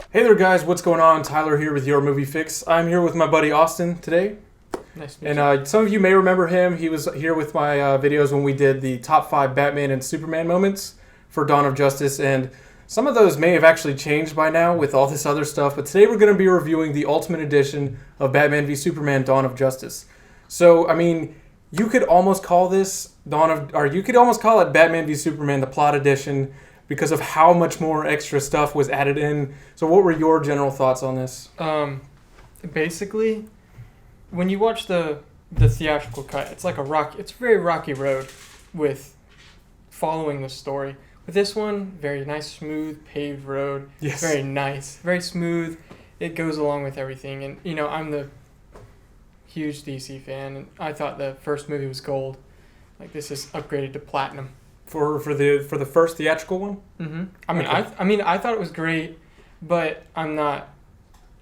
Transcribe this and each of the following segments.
Hey there, guys. What's going on? Tyler here with Your Movie Fix. I'm here with my buddy Austin today. Nice to meet And you. some of you may remember him. He was here with my videos when we did the top 5 Batman and Superman moments for Dawn of Justice. And some of those may have actually changed by now with all this other stuff. But today we're going to be reviewing the Ultimate Edition of Batman v Superman Dawn of Justice. So, I mean, you could almost call this you could almost call it Batman v Superman, the plot edition, because of how much more extra stuff was added in. So what were your general thoughts on this? Basically, when you watch the theatrical cut, it's like it's a very rocky road with following the story. With this one, very nice, smooth, paved road. Yes. Very nice, very smooth. It goes along with everything. And, you know, I'm the huge DC fan, and I thought the first movie was gold. Like, this is upgraded to platinum. For the first theatrical one? Mm-hmm. I thought it was great, but I'm not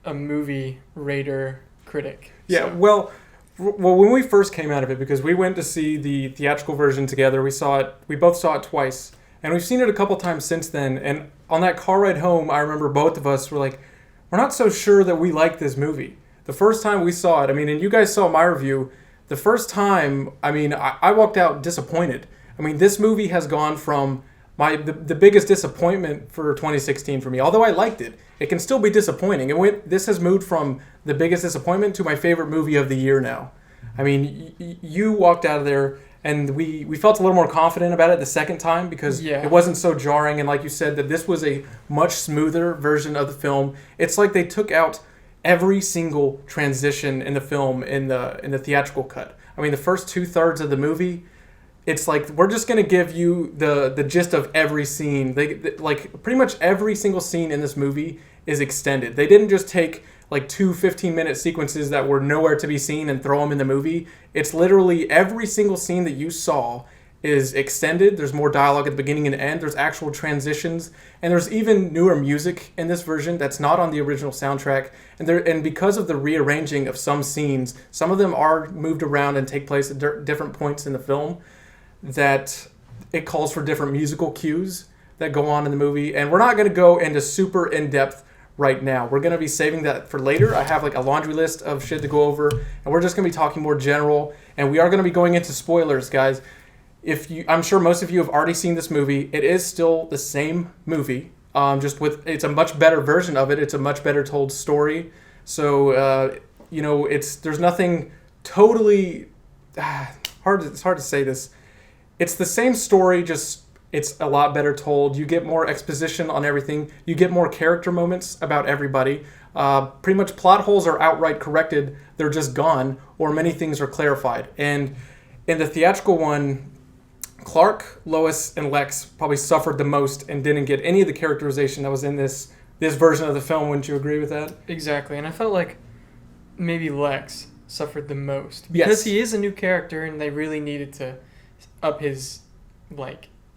a movie rater critic. Yeah, so. well, when we first came out of it, because we went to see the theatrical version together, we both saw it twice, and we've seen it a couple times since then, and on that car ride home, I remember both of us were like, we're not so sure that we like this movie. The first time we saw it, and you guys saw my review, the first time, I walked out disappointed. This movie has gone from the biggest disappointment for 2016 for me. Although I liked it, it can still be disappointing. This has moved from the biggest disappointment to my favorite movie of the year now. You walked out of there, and we felt a little more confident about it the second time because it wasn't so jarring. And like you said, that this was a much smoother version of the film. It's like they took out every single transition in the film in the theatrical cut. The first 2/3 of the movie, it's like, we're just going to give you the gist of every scene. Like, pretty much every single scene in this movie is extended. They didn't just take, like, 2 15-minute sequences that were nowhere to be seen and throw them in the movie. It's literally every single scene that you saw is extended. There's more dialogue at the beginning and end. There's actual transitions. And there's even newer music in this version that's not on the original soundtrack. And because of the rearranging of some scenes, some of them are moved around and take place at different points in the film, that it calls for different musical cues that go on in the movie. And we're not going to go into super in-depth right now. We're going to be saving that for later. I have like a laundry list of shit to go over, and we're just going to be talking more general, and we are going to be going into spoilers, guys. I'm sure most of you have already seen this movie. It is still the same movie, it's a much better version of it. It's a much better told story. So, there's nothing totally it's hard to say this. It's the same story, just it's a lot better told. You get more exposition on everything. You get more character moments about everybody. Pretty much plot holes are outright corrected. They're just gone, or many things are clarified. And in the theatrical one, Clark, Lois, and Lex probably suffered the most and didn't get any of the characterization that was in this version of the film. Wouldn't you agree with that? Exactly, and I felt like maybe Lex suffered the most. Because he is a new character, and they really needed to up his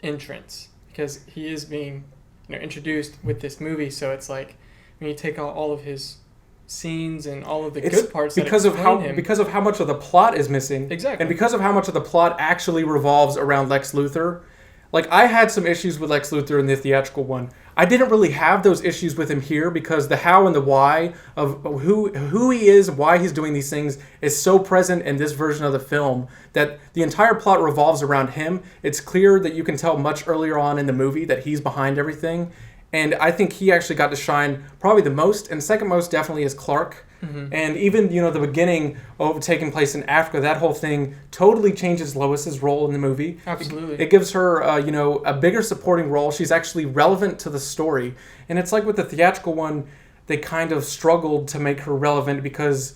entrance, because he is being introduced with this movie. So it's like when you take out all of his scenes and all of the good parts because of how much of the plot is missing. Exactly. And because of how much of the plot actually revolves around Lex Luthor. Like, I had some issues with Lex Luthor in the theatrical one. I didn't really have those issues with him here because the how and the why of who he is, why he's doing these things is so present in this version of the film that the entire plot revolves around him. It's clear that you can tell much earlier on in the movie that he's behind everything. And I think he actually got to shine probably the most, and second most definitely is Clark. Mm-hmm. And even, the beginning of taking place in Africa, that whole thing totally changes Lois's role in the movie. Absolutely. It gives her, a bigger supporting role. She's actually relevant to the story. And it's like with the theatrical one, they kind of struggled to make her relevant because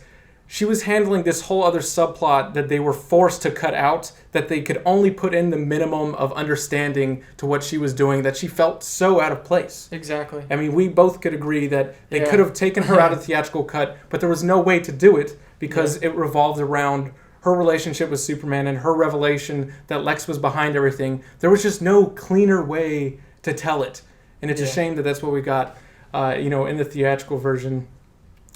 she was handling this whole other subplot that they were forced to cut out, that they could only put in the minimum of understanding to what she was doing, that she felt so out of place. Exactly. We both could agree that they could have taken her out of the theatrical cut, but there was no way to do it because it revolved around her relationship with Superman and her revelation that Lex was behind everything. There was just no cleaner way to tell it. And it's a shame that that's what we got, in the theatrical version.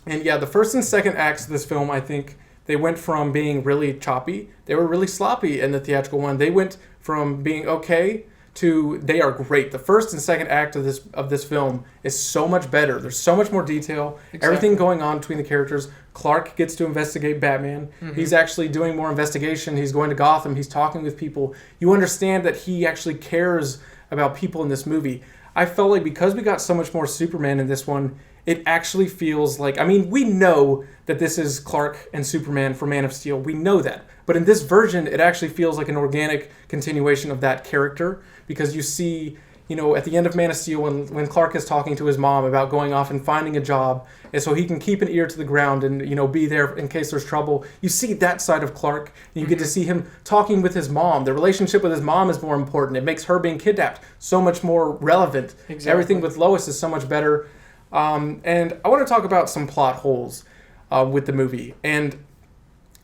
And the first and second acts of this film, I think, they went from being really choppy. They were really sloppy in the theatrical one. They went from being okay to they are great. The first and second act of this film is so much better. There's so much more detail. Exactly. Everything going on between the characters. Clark gets to investigate Batman. Mm-hmm. He's actually doing more investigation. He's going to Gotham. He's talking with people. You understand that he actually cares about people in this movie. I felt like because we got so much more Superman in this one, it actually feels like, I mean, we know that this is Clark and Superman for Man of Steel. We know that. But in this version, it actually feels like an organic continuation of that character, because you see, at the end of Man of Steel, when Clark is talking to his mom about going off and finding a job, and so he can keep an ear to the ground and, be there in case there's trouble. You see that side of Clark, and you get to see him talking with his mom. The relationship with his mom is more important. It makes her being kidnapped so much more relevant. Exactly. Everything with Lois is so much better. And I want to talk about some plot holes with the movie. And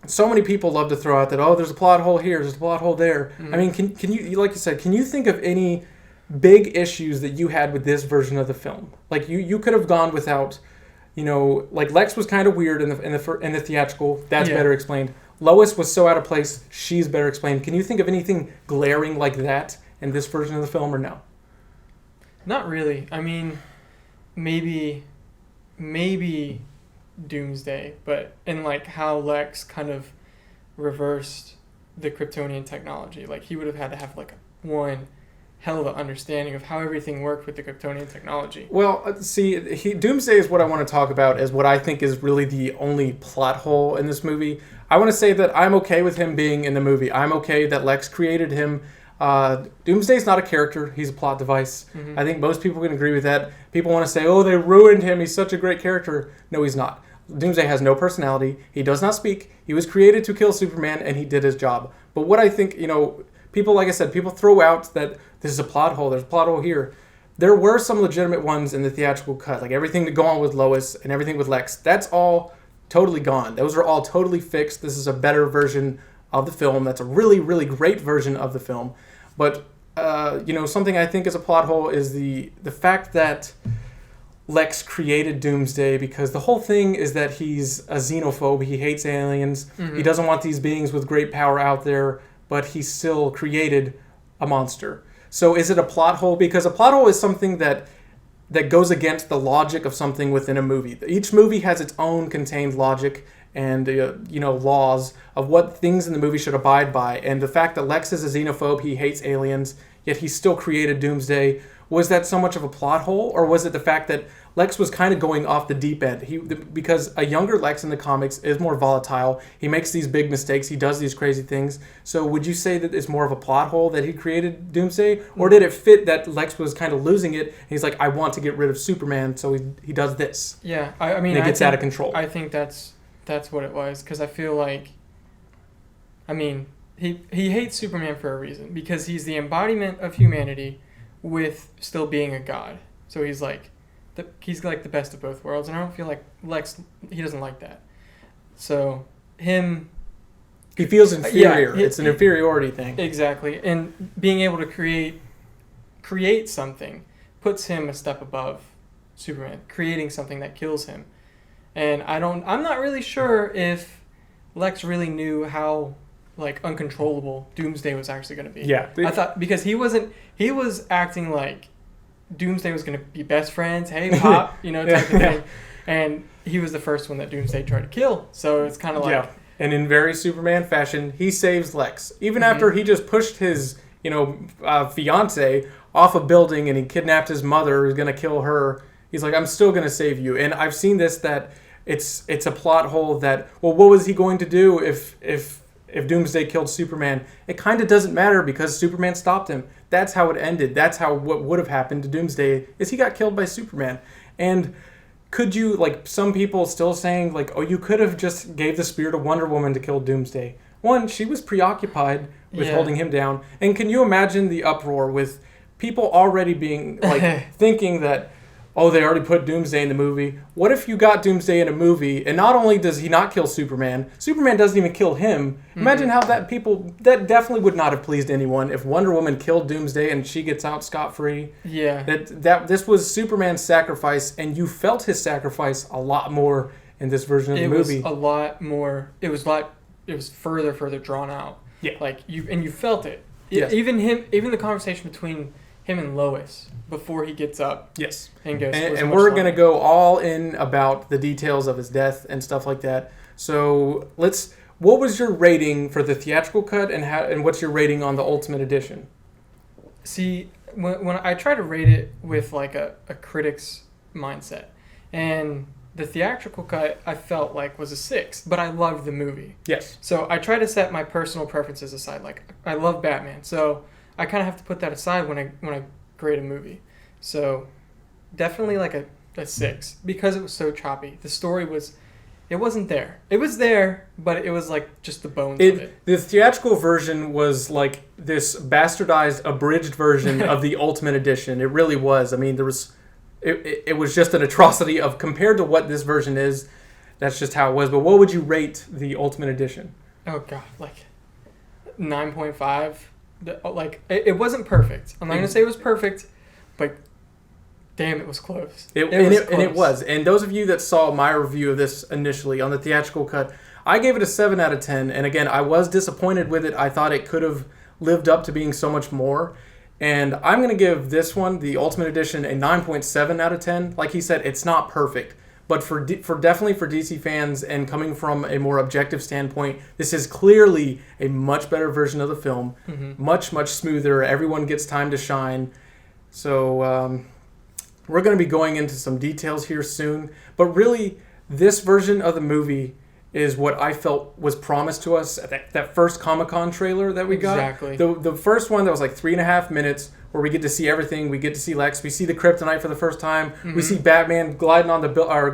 so many people love to throw out that, there's a plot hole here, there's a plot hole there. Mm-hmm. I mean, can you, like you said, can you think of any big issues that you had with this version of the film? Like you could have gone without, like Lex was kind of weird in the theatrical. That's better explained. Lois was so out of place. She's better explained. Can you think of anything glaring like that in this version of the film, or no? Not really. I mean, maybe Doomsday, but in like how Lex kind of reversed the Kryptonian technology. Like he would have had to have like one hell of an understanding of how everything worked with the Kryptonian technology. Well, see, Doomsday is what I want to talk about as what I think is really the only plot hole in this movie. I want to say that I'm okay with him being in the movie. I'm okay that Lex created him. Doomsday's not a character. He's a plot device. Mm-hmm. I think most people can agree with that. People want to say, they ruined him. He's such a great character. No, he's not. Doomsday has no personality. He does not speak. He was created to kill Superman, and he did his job. But what I think, people, like I said, people throw out that this is a plot hole. There's a plot hole here. There were some legitimate ones in the theatrical cut, like everything to go on with Lois and everything with Lex. That's all totally gone. Those are all totally fixed. This is a better version of the film. That's a really, really great version of the film. But, something I think is a plot hole is the fact that Lex created Doomsday, because the whole thing is that he's a xenophobe. He hates aliens. Mm-hmm. He doesn't want these beings with great power out there, but he still created a monster. So is it a plot hole? Because a plot hole is something that goes against the logic of something within a movie. Each movie has its own contained logic and laws of what things in the movie should abide by. And the fact that Lex is a xenophobe, he hates aliens, yet he still created Doomsday, was that so much of a plot hole? Or was it the fact that Lex was kind of going off the deep end? Because a younger Lex in the comics is more volatile. He makes these big mistakes. He does these crazy things. So would you say that it's more of a plot hole that he created Doomsday? Or did it fit that Lex was kind of losing it? And he's like, I want to get rid of Superman, so he does this. Yeah, I mean, and it gets out of control. I think that's what it was, because I feel like, he hates Superman for a reason, because he's the embodiment of humanity with still being a god. So he's like the best of both worlds, and I don't feel like Lex, he doesn't like that. So he feels inferior. It's an inferiority thing. Exactly, and being able to create something puts him a step above Superman, creating something that kills him. And I'm not really sure if Lex really knew how uncontrollable Doomsday was actually going to be. Yeah. I thought, because he was acting like Doomsday was going to be best friends, hey Pop, type of thing. And he was the first one that Doomsday tried to kill. So it's kind of like... Yeah. And in very Superman fashion, he saves Lex. Even after he just pushed his, fiance off a building and he kidnapped his mother, who's going to kill her. He's like, I'm still going to save you. And I've seen this, that it's a plot hole that, what was he going to do if Doomsday killed Superman? It kind of doesn't matter, because Superman stopped him. That's how it ended. That's how what would have happened to Doomsday, is he got killed by Superman. And could you, some people still saying, you could have just gave the spirit of Wonder Woman to kill Doomsday. One, she was preoccupied with holding him down. And can you imagine the uproar with people already being, thinking that, they already put Doomsday in the movie. What if you got Doomsday in a movie, and not only does he not kill Superman doesn't even kill him. Mm-hmm. Imagine how that definitely would not have pleased anyone if Wonder Woman killed Doomsday and she gets out scot-free. Yeah. That this was Superman's sacrifice, and you felt his sacrifice a lot more in this version of the movie. It was a lot more. It was further drawn out. Yeah. You felt it. Yes. Even the conversation between him and Lois before he gets up. Yes. And goes. And we're going to go all in about the details of his death and stuff like that. So what was your rating for the theatrical cut, and what's your rating on the Ultimate Edition? See, when I try to rate it with like a critic's mindset, and the theatrical cut I felt like was a 6, but I loved the movie. Yes. So I try to set my personal preferences aside. Like, I love Batman, so I kind of have to put that aside when I grade a movie. So definitely like a 6 because it was so choppy. The story it wasn't there. It was there, but it was like just the bones of it. The theatrical version was like this bastardized, abridged version of the Ultimate Edition. It really was. I mean, it was just an atrocity compared to what this version is. That's just how it was. But what would you rate the Ultimate Edition? Oh God, like 9.5. Like it wasn't perfect. I'm not gonna say it was perfect, but damn, it was close. It was. And those of you that saw my review of this initially on the theatrical cut, I gave it a 7 out of 10. And again, I was disappointed with it. I thought it could have lived up to being so much more. And I'm going to give this one, the Ultimate Edition, a 9.7 out of 10. Like he said, it's not perfect. But for definitely for DC fans and coming from a more objective standpoint, this is clearly a much better version of the film. Mm-hmm. Much, much smoother. Everyone gets time to shine. So we're going to be going into some details here soon. But really, this version of the movie is what I felt was promised to us at that first Comic-Con trailer that we got. Exactly. The first one that was like 3.5 minutes where we get to see everything. We get to see Lex. We see the Kryptonite for the first time. Mm-hmm. We see Batman gliding on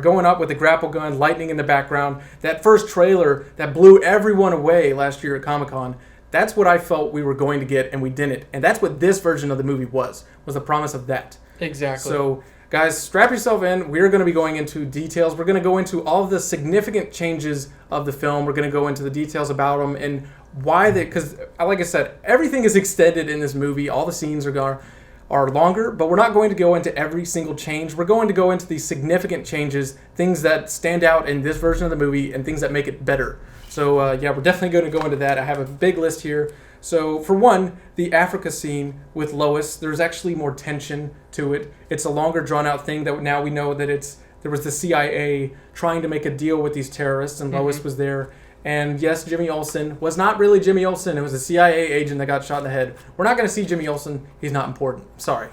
going up with a grapple gun, lightning in the background. That first trailer that blew everyone away last year at Comic-Con. That's what I felt we were going to get, and we didn't. And that's what this version of the movie was the promise of that. Exactly. So, guys, strap yourself in. We're going to be going into details. We're going to go into all of the significant changes of the film. We're going to go into the details about them and why because, like I said, everything is extended in this movie. All the scenes are longer, but we're not going to go into every single change. We're going to go into the significant changes, things that stand out in this version of the movie and things that make it better. So, we're definitely going to go into that. I have a big list here. So, for one, the Africa scene with Lois, there's actually more tension to it. It's a longer, drawn-out thing that now we know that there was the CIA trying to make a deal with these terrorists, and Lois was there. And yes, Jimmy Olsen was not really Jimmy Olsen. It was a CIA agent that got shot in the head. We're not going to see Jimmy Olsen. He's not important. Sorry.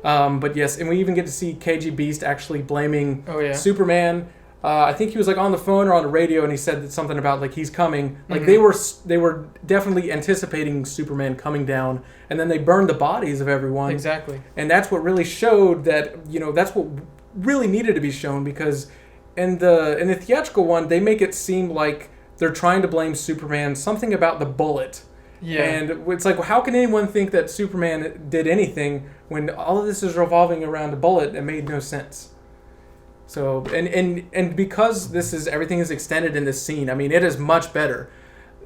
But yes, and we even get to see KG Beast actually blaming Superman. I think he was like on the phone or on the radio, and he said something about like he's coming. Like they were definitely anticipating Superman coming down, and then they burned the bodies of everyone. Exactly. And that's what really showed that that's what really needed to be shown, because in the theatrical one they make it seem like they're trying to blame Superman, something about the bullet. Yeah. And it's like, well, how can anyone think that Superman did anything when all of this is revolving around a bullet? It made no sense. So and because everything is extended in this scene, I mean, it is much better.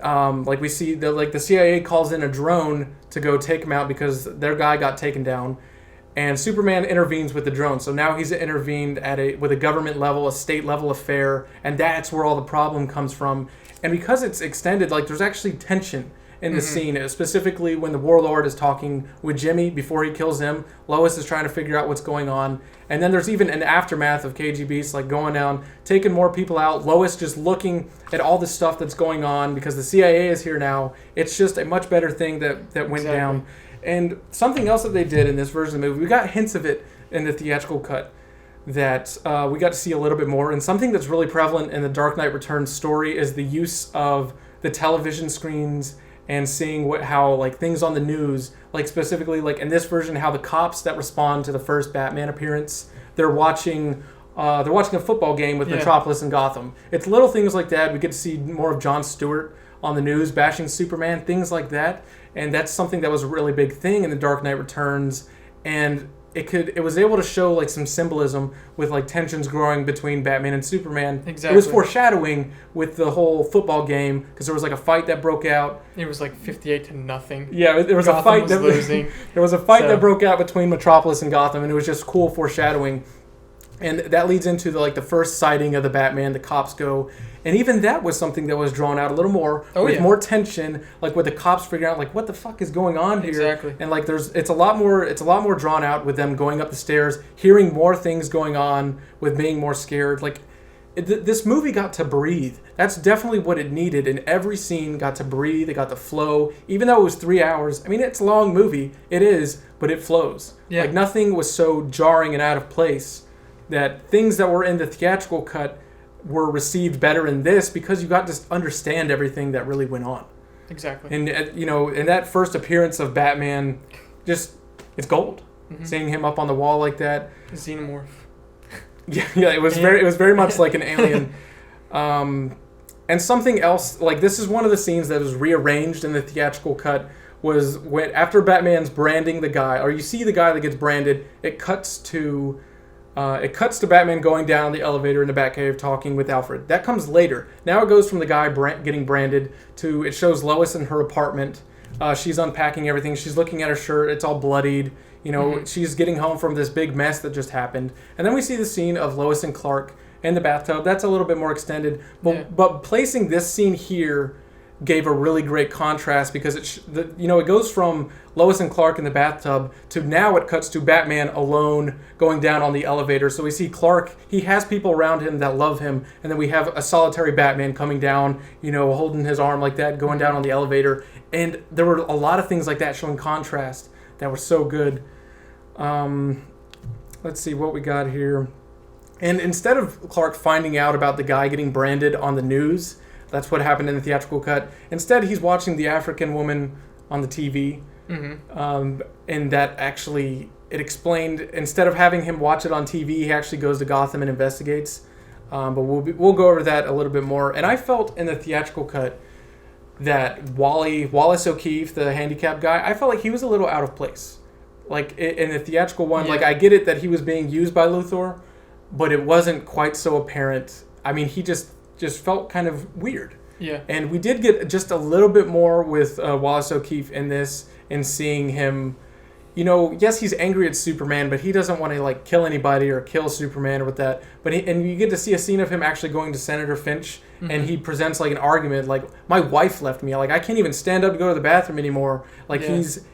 Like we see the CIA calls in a drone to go take him out because their guy got taken down, and Superman intervenes with the drone. So now he's intervened with a government level, a state level affair, and that's where all the problem comes from. And because it's extended, like there's actually tension in the scene, specifically when the Warlord is talking with Jimmy before he kills him. Lois is trying to figure out what's going on. And then there's even an aftermath of KG Beast, like going down, taking more people out. Lois just looking at all the stuff that's going on because the CIA is here now. It's just a much better thing that went down. And something else that they did in this version of the movie, we got hints of it in the theatrical cut that we got to see a little bit more. And something that's really prevalent in the Dark Knight Returns story is the use of the television screens and seeing how like things on the news, like specifically like in this version, how the cops that respond to the first Batman appearance, they're watching a football game with Metropolis and Gotham. It's little things like that. We get to see more of Jon Stewart on the news bashing Superman, things like that. And that's something that was a really big thing in the Dark Knight Returns. And it was able to show like some symbolism with like tensions growing between Batman and Superman. Exactly. It was foreshadowing with the whole football game because there was like a fight that broke out. It was like 58-0. Yeah, there was Gotham a fight was that losing. There was a fight that broke out between Metropolis and Gotham, and it was just cool foreshadowing. And that leads into the first sighting of the Batman. The cops go And even that was something that was drawn out a little more with more tension, like with the cops figuring out like what the fuck is going on here. Exactly. And like it's a lot more drawn out with them going up the stairs, hearing more things going on, with being more scared. Like this movie got to breathe. That's definitely what it needed. And every scene got to breathe. It got to flow. Even though it was 3 hours. I mean, it's a long movie. It is, but it flows. Yeah. Like nothing was so jarring and out of place that things that were in the theatrical cut were received better in this because you got to understand everything that really went on. Exactly. And in that first appearance of Batman, just it's gold. Mm-hmm. Seeing him up on the wall like that. Xenomorph. Yeah, it was very much like an alien. And something else, like this is one of the scenes that was rearranged in the theatrical cut, was when after Batman's branding the guy, or you see the guy that gets branded, it cuts to Batman going down the elevator in the Batcave talking with Alfred. That comes later. Now it goes from the guy getting branded to, it shows Lois in her apartment. She's unpacking everything. She's looking at her shirt. It's all bloodied. She's getting home from this big mess that just happened. And then we see the scene of Lois and Clark in the bathtub. That's a little bit more extended. But placing this scene here gave a really great contrast because it goes from Lois and Clark in the bathtub to now it cuts to Batman alone going down on the elevator. So we see Clark, he has people around him that love him, and then we have a solitary Batman coming down, holding his arm like that, going down on the elevator. And there were a lot of things like that showing contrast that were so good. Let's see what we got here. And instead of Clark finding out about the guy getting branded on the news, that's what happened in the theatrical cut. Instead, he's watching the African woman on the TV. Mm-hmm. And that actually, it explained, instead of having him watch it on TV, he actually goes to Gotham and investigates. But we'll go over that a little bit more. And I felt in the theatrical cut that Wallace O'Keefe, the handicapped guy, I felt like he was a little out of place. Like in the theatrical one, like I get it that he was being used by Luthor, but it wasn't quite so apparent. I mean, he just felt kind of weird. Yeah. And we did get just a little bit more with Wallace O'Keefe in this, and seeing him, yes, he's angry at Superman, but he doesn't want to like kill anybody or kill Superman or with that. But and you get to see a scene of him actually going to Senator Finch, mm-hmm. and he presents like an argument, like, my wife left me, like I can't even stand up to go to the bathroom anymore. Like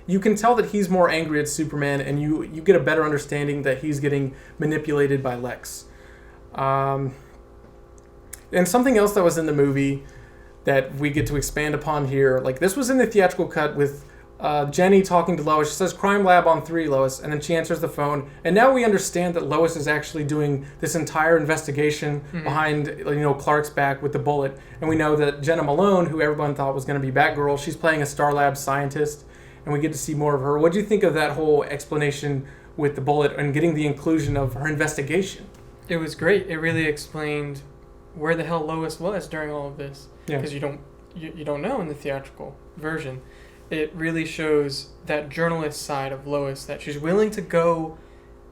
you can tell that he's more angry at Superman, and you get a better understanding that he's getting manipulated by Lex. And something else that was in the movie that we get to expand upon here, like this was in the theatrical cut with Jenny talking to Lois. She says, "Crime Lab on 3, Lois," and then she answers the phone. And now we understand that Lois is actually doing this entire investigation mm-hmm. behind Clark's back with the bullet. And we know that Jenna Malone, who everyone thought was going to be Batgirl, she's playing a Star Labs scientist, and we get to see more of her. What do you think of that whole explanation with the bullet and getting the inclusion of her investigation? It was great. It really explained where the hell Lois was during all of this, because you don't know in the theatrical version. It really shows that journalist side of Lois, that she's willing to go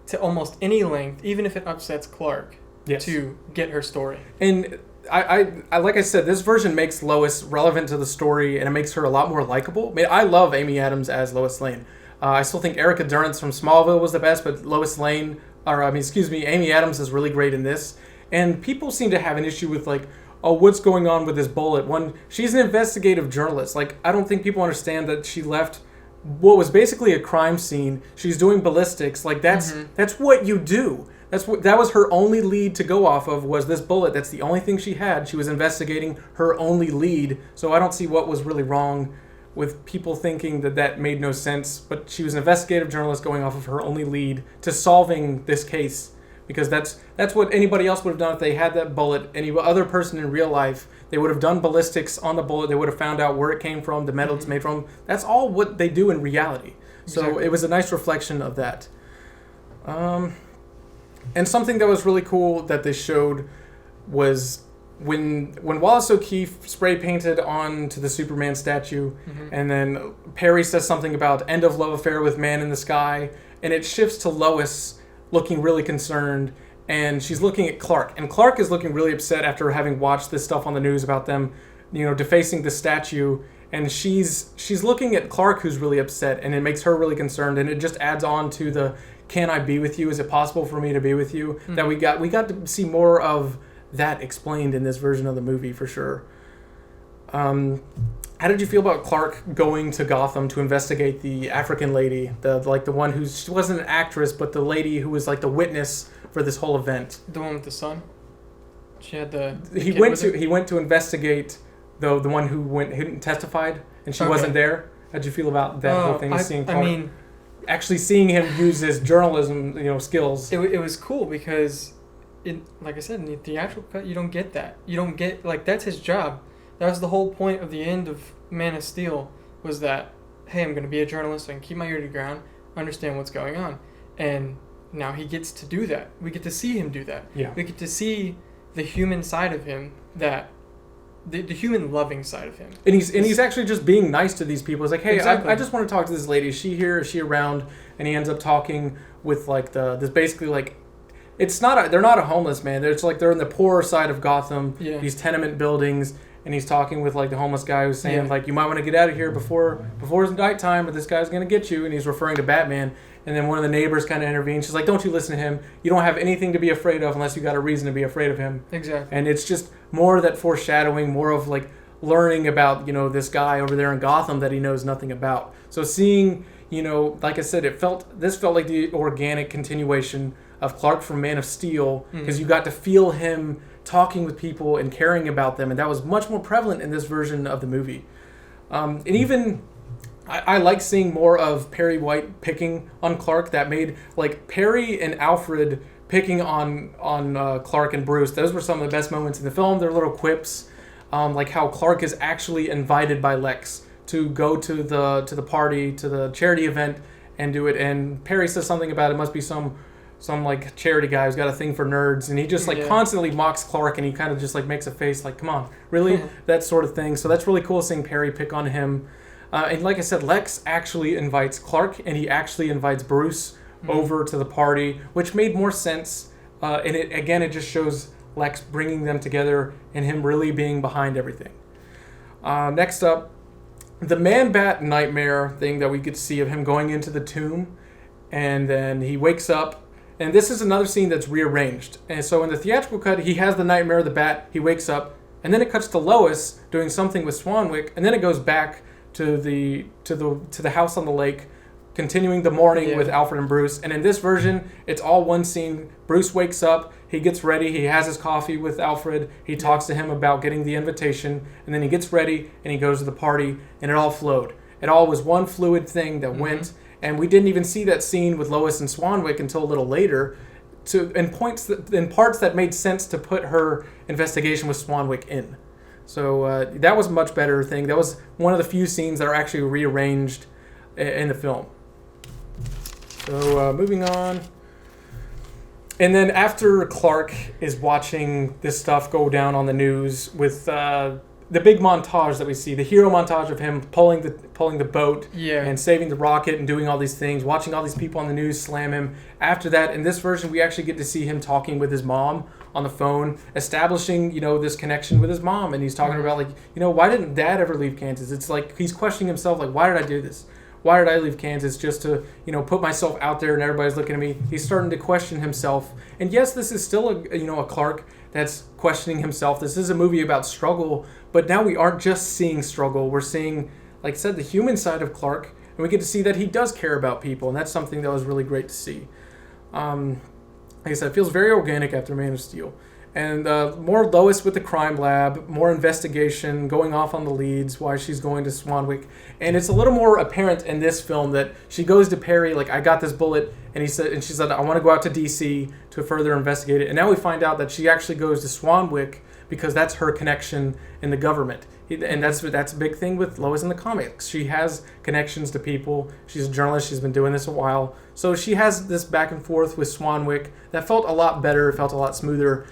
to almost any length, even if it upsets Clark, to get her story. And I like I said, this version makes Lois relevant to the story, and it makes her a lot more likable. I mean, I love Amy Adams as Lois Lane. I still think Erica Durance from Smallville was the best, but Amy Adams is really great in this. And people seem to have an issue with, like, oh, what's going on with this bullet? She's an investigative journalist. Like, I don't think people understand that she left what was basically a crime scene. She's doing ballistics. Like, that's what you do. That was her only lead to go off of, was this bullet. That's the only thing she had. She was investigating her only lead. So I don't see what was really wrong with people thinking that made no sense. But she was an investigative journalist going off of her only lead to solving this case. Because that's what anybody else would have done if they had that bullet. Any other person in real life, they would have done ballistics on the bullet. They would have found out where it came from, the metal it's made from. That's all what they do in reality. So It was a nice reflection of that. And something that was really cool that they showed was when Wallace O'Keefe spray painted onto the Superman statue, and then Perry says something about end of love affair with man in the sky, and it shifts to Lois looking really concerned, and she's looking at Clark, and Clark is looking really upset after having watched this stuff on the news about them, defacing the statue, and she's looking at Clark, who's really upset, and it makes her really concerned, and it just adds on to the "Can I be with you? Is it possible for me to be with you?" That we got to see more of that explained in this version of the movie for sure. How did you feel about Clark going to Gotham to investigate the African lady, the one she wasn't an actress, but the lady who was like the witness for this whole event? The one with the son. She had the he went to investigate the one who testified, and she wasn't there. How'd you feel about that whole thing? Seeing Clark, actually seeing him use his journalism, skills. It was cool because, like I said, in the theatrical cut, you don't get that. You don't get that's his job. That was the whole point of the end of Man of Steel, was that, hey, I'm going to be a journalist, I can keep my ear to the ground, understand what's going on. And now he gets to do that. We get to see him do that. Yeah. We get to see the human side of him, that the human loving side of him. And he's actually just being nice to these people. He's like, hey, exactly. I just want to talk to this lady. Is she here? Is she around? And he ends up talking with this basically they're not a homeless man. They're in the poorer side of Gotham. Yeah. These tenement buildings. And he's talking with the homeless guy who's saying you might want to get out of here before it's nighttime, or this guy's gonna get you. And he's referring to Batman. And then one of the neighbors kind of intervenes. She's like, don't you listen to him. You don't have anything to be afraid of unless you got a reason to be afraid of him. Exactly. And it's just more of that foreshadowing, more of learning about this guy over there in Gotham that he knows nothing about. So seeing like I said, this felt like the organic continuation of Clark from Man of Steel, because you got to feel him talking with people and caring about them, and that was much more prevalent in this version of the movie. And even I like seeing more of Perry White picking on Clark. That made Perry and Alfred picking on Clark and Bruce. Those were some of the best moments in the film. Their little quips, like how Clark is actually invited by Lex to go to the party, to the charity event, and do it. And Perry says something about it must be some charity guy who's got a thing for nerds, and he just constantly mocks Clark, and he kind of just makes a face come on, really? That sort of thing. So that's really cool seeing Perry pick on him. And like I said, Lex actually invites Clark, and he actually invites Bruce over to the party, which made more sense. And it just shows Lex bringing them together and him really being behind everything. Next up, the Man-Bat nightmare thing that we could see of him going into the tomb, and then he wakes up. And this is another scene that's rearranged. And so in the theatrical cut, he has the nightmare of the bat, he wakes up, and then it cuts to Lois doing something with Swanwick, and then it goes back to the house on the lake, continuing the morning with Alfred and Bruce. And in this version, it's all one scene. Bruce wakes up, he gets ready, he has his coffee with Alfred, he talks to him about getting the invitation, and then he gets ready and he goes to the party, and it all flowed. It all was one fluid thing that went. And we didn't even see that scene with Lois and Swanwick until a little later, in parts that made sense to put her investigation with Swanwick in. So that was a much better thing. That was one of the few scenes that are actually rearranged in the film. So moving on. And then after Clark is watching this stuff go down on the news with the big montage that we see, the hero montage of him pulling the boat and saving the rocket and doing all these things, watching all these people on the news slam him. After that, in this version, we actually get to see him talking with his mom on the phone, establishing, this connection with his mom. And he's talking about why didn't Dad ever leave Kansas? It's like he's questioning himself, why did I do this? Why did I leave Kansas just to, put myself out there and everybody's looking at me? He's starting to question himself. And yes, this is still a Clark that's questioning himself. This is a movie about struggle, but now we aren't just seeing struggle. We're seeing, like I said, the human side of Clark, and we get to see that he does care about people, and that's something that was really great to see. Like I said, it feels very organic after Man of Steel. And more Lois with the crime lab, more investigation, going off on the leads, why she's going to Swanwick. And it's a little more apparent in this film that she goes to Perry, I got this bullet, and she said, I want to go out to D.C. to further investigate it. And now we find out that she actually goes to Swanwick because that's her connection in the government. And that's a big thing with Lois in the comics. She has connections to people. She's a journalist. She's been doing this a while. So she has this back and forth with Swanwick that felt a lot better, felt a lot smoother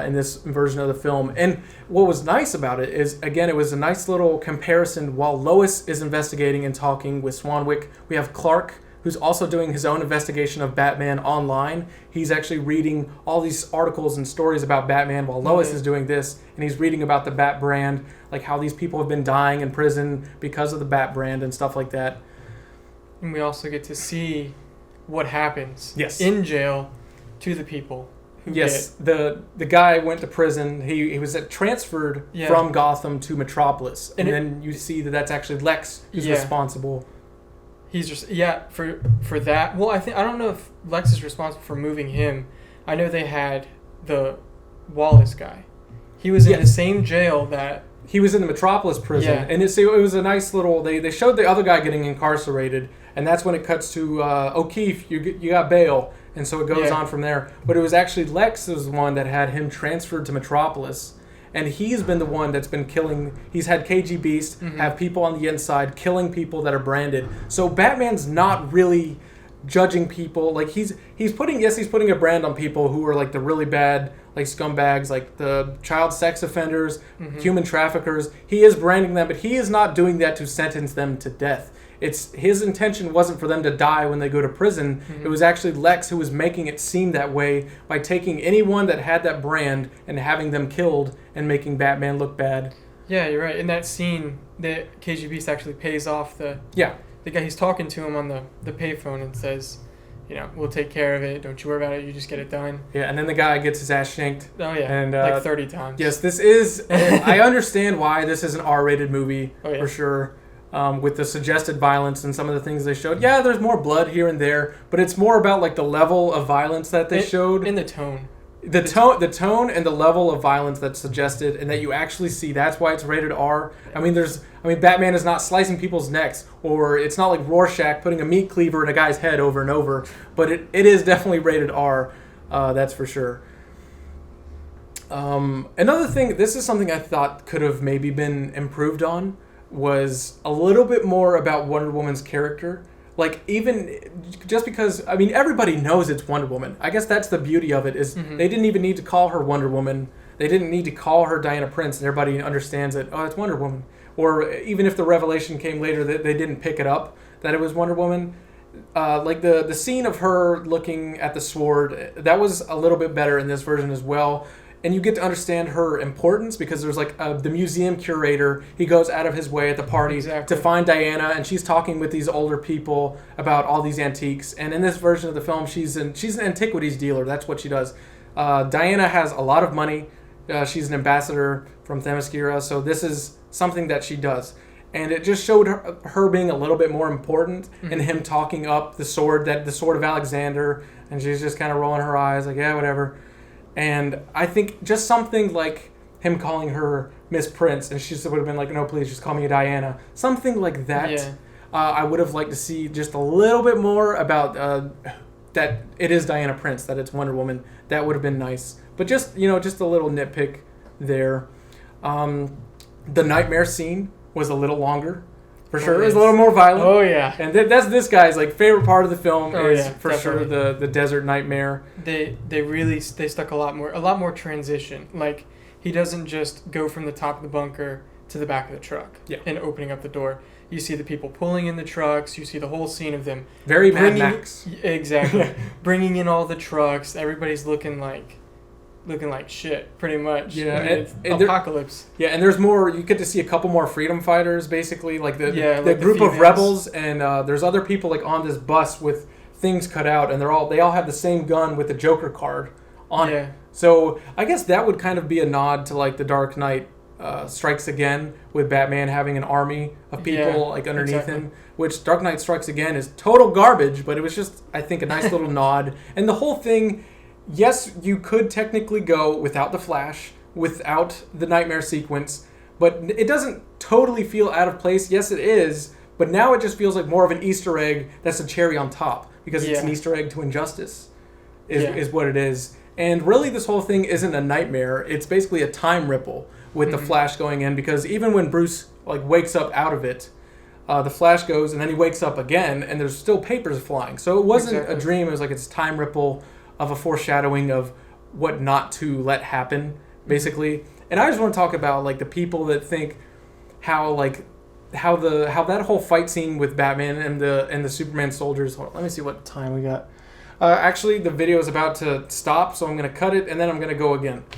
in this version of the film. And what was nice about it is, again, it was a nice little comparison. While Lois is investigating and talking with Swanwick, we have Clark, who's also doing his own investigation of Batman online. He's actually reading all these articles and stories about Batman while Lois is doing this, and he's reading about the Bat brand, how these people have been dying in prison because of the Bat brand and stuff like that. And we also get to see what happens in jail to the people. who Yes, the guy went to prison. He was transferred from Gotham to Metropolis, and then you see that that's actually Lex who's responsible. He's just for that. Well, I don't know if Lex is responsible for moving him. I know they had the Wallace guy. He was in the same jail that he was in the Metropolis prison, and it was a nice little. They showed the other guy getting incarcerated, and that's when it cuts to O'Keefe. You got bail, and so it goes on from there. But it was actually Lex was the one that had him transferred to Metropolis. And he's been the one that's been killing. He's had KG Beast have people on the inside killing people that are branded. So Batman's not really judging people. Like he's putting a brand on people who are like the really bad, like scumbags, like the child sex offenders, human traffickers. He is branding them, but he is not doing that to sentence them to death. It's his intention wasn't for them to die when they go to prison. It was actually Lex who was making it seem that way by taking anyone that had that brand and having them killed and making Batman look bad. Yeah, you're right. In that scene, the KG Beast actually pays off the guy. He's talking to him on the payphone and says, we'll take care of it. Don't you worry about it. You just get it done. Yeah, and then the guy gets his ass shanked. Oh, yeah, and like 30 times. Yes, this is... I understand why this is an R-rated movie, for sure. With the suggested violence and some of the things they showed. Yeah, there's more blood here and there, but it's more about like the level of violence that they showed. And the tone. The tone and the level of violence that's suggested and that you actually see. That's why it's rated R. I mean, Batman is not slicing people's necks, or it's not like Rorschach putting a meat cleaver in a guy's head over and over, but it is definitely rated R. That's for sure. Another thing, this is something I thought could have maybe been improved on, was a little bit more about Wonder Woman's character. Like, even just because, I mean, everybody knows it's Wonder Woman. I guess that's the beauty of it, is they didn't even need to call her Wonder Woman. They didn't need to call her Diana Prince, and everybody understands that, it's Wonder Woman. Or even if the revelation came later that they didn't pick it up, that it was Wonder Woman. Like the scene of her looking at the sword, that was a little bit better in this version as well. And you get to understand her importance because there's like the museum curator. He goes out of his way at the party to find Diana, and she's talking with these older people about all these antiques. And in this version of the film, she's an antiquities dealer. That's what she does. Diana has a lot of money. She's an ambassador from Themyscira, so this is something that she does. And it just showed her being a little bit more important, and him talking up the sword of Alexander, and she's just kind of rolling her eyes like, yeah, whatever. And I think just something like him calling her Miss Prince, and she would have been like, no, please, just call me Diana. Something like that. Yeah. I would have liked to see just a little bit more about that it is Diana Prince, that it's Wonder Woman. That would have been nice. But just a little nitpick there. The nightmare scene was a little longer. For sure, it's a little more violent. Oh yeah, and that's this guy's like favorite part of the film is for definitely. Sure the desert nightmare. They really stuck a lot more transition. Like he doesn't just go from the top of the bunker to the back of the truck and opening up the door. You see the people pulling in the trucks. You see the whole scene of them. Very Mad Max. Exactly, bringing in all the trucks. Everybody's looking like shit, pretty much. Yeah, I mean, and apocalypse. And there's more. You get to see a couple more freedom fighters, basically, like the group of rebels, and there's other people like on this bus with things cut out, and they all have the same gun with the Joker card on it. So I guess that would kind of be a nod to like the Dark Knight Strikes Again, with Batman having an army of people like underneath him. Which Dark Knight Strikes Again is total garbage, but it was just, I think, a nice little nod, and the whole thing. Yes, you could technically go without the Flash, without the nightmare sequence, but it doesn't totally feel out of place. Yes, it is, but now it just feels like more of an Easter egg that's a cherry on top, because it's an Easter egg to Injustice, is what it is. And really, this whole thing isn't a nightmare. It's basically a time ripple with the Flash going in, because even when Bruce like wakes up out of it, the Flash goes, and then he wakes up again, and there's still papers flying. So it wasn't a dream. It was like it's a time ripple of a foreshadowing of what not to let happen, basically. And I just want to talk about like the people that think how that whole fight scene with Batman and the Superman soldiers. Hold on, let me see what time we got. Actually, the video is about to stop, so I'm going to cut it and then I'm going to go again.